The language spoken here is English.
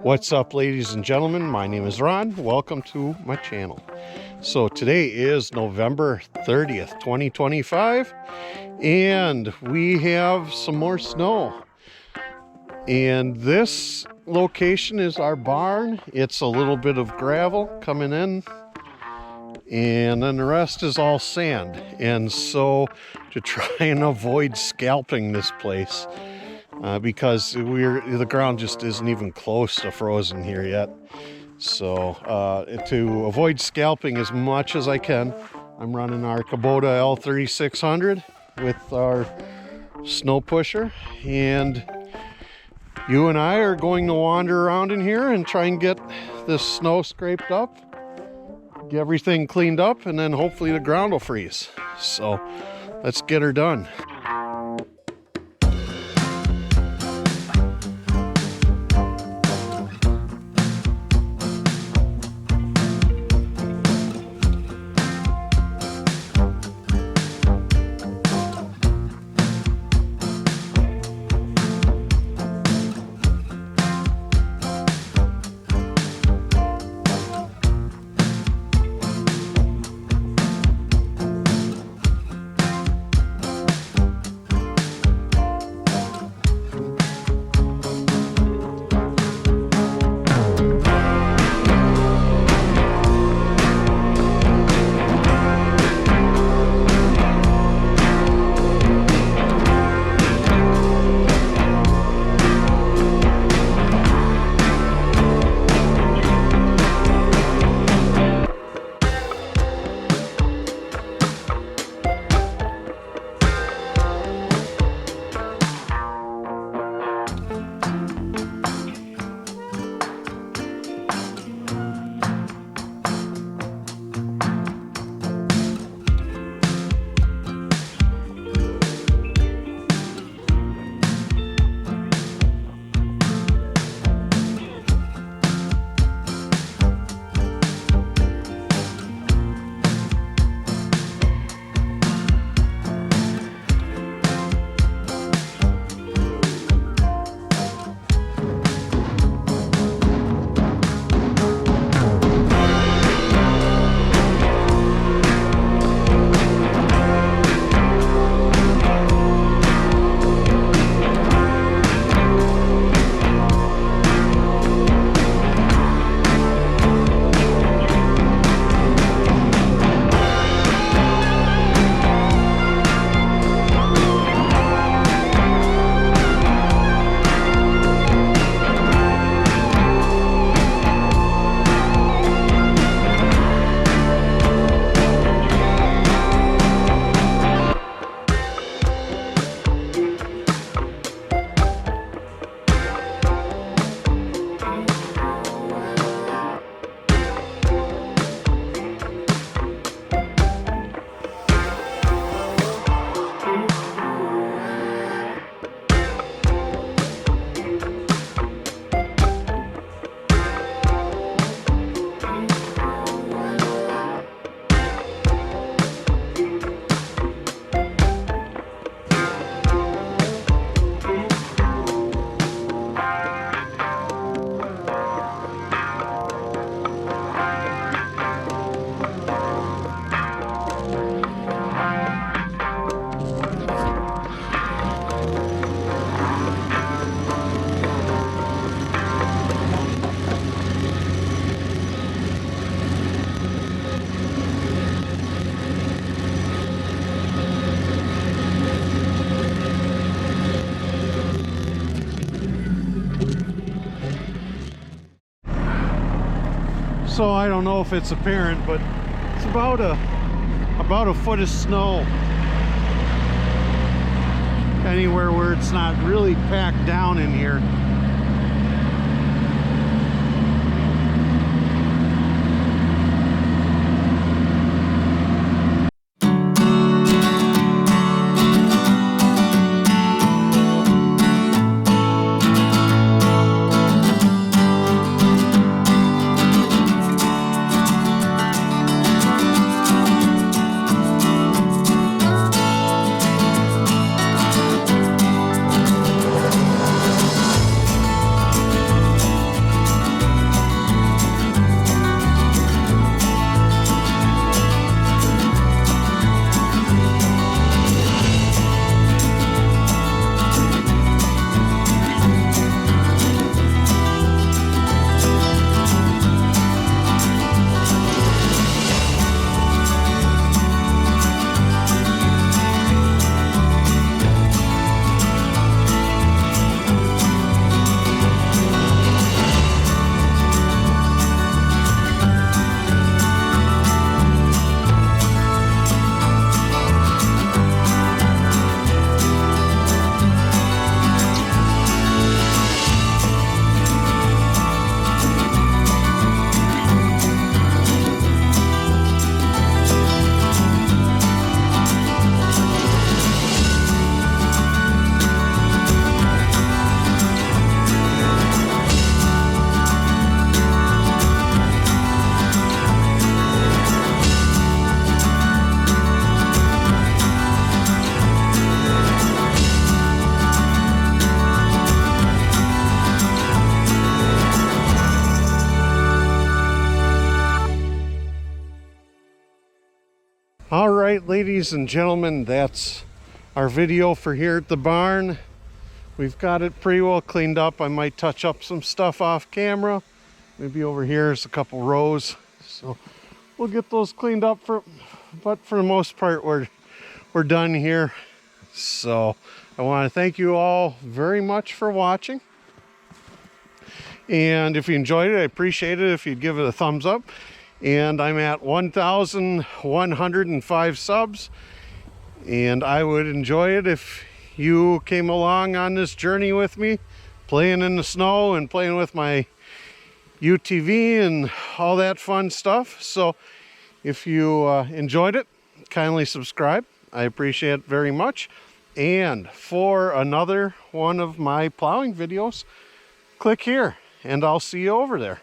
What's up, ladies and gentlemen? My name is Ron. Welcome to my channel. So today is November 30th, 2025, and we have some more snow. And this location is our barn. It's a little bit of gravel coming in, and then the rest is all sand. And so to try and avoid scalping this place, because the ground just isn't even close to frozen here yet. So to avoid scalping as much as I can, I'm running our Kubota L3600 with our snow pusher, and you and I are going to wander around in here and try and get this snow scraped up, get everything cleaned up, and then hopefully the ground will freeze. So let's get her done. So I don't know if it's apparent, but it's about a foot of snow. Anywhere where it's not really packed down in here. All right, ladies and gentlemen, that's our video for here at the barn. We've got it pretty well cleaned up. I might touch up some stuff off camera. Maybe over here is a couple rows. So we'll get those cleaned up, but for the most part, we're done here. So I want to thank you all very much for watching. And if you enjoyed it, I appreciate it if you'd give it a thumbs up. And I'm at 1,105 subs. And I would enjoy it if you came along on this journey with me, playing in the snow and playing with my UTV and all that fun stuff. So if you enjoyed it, kindly subscribe. I appreciate it very much. And for another one of my plowing videos, click here and I'll see you over there.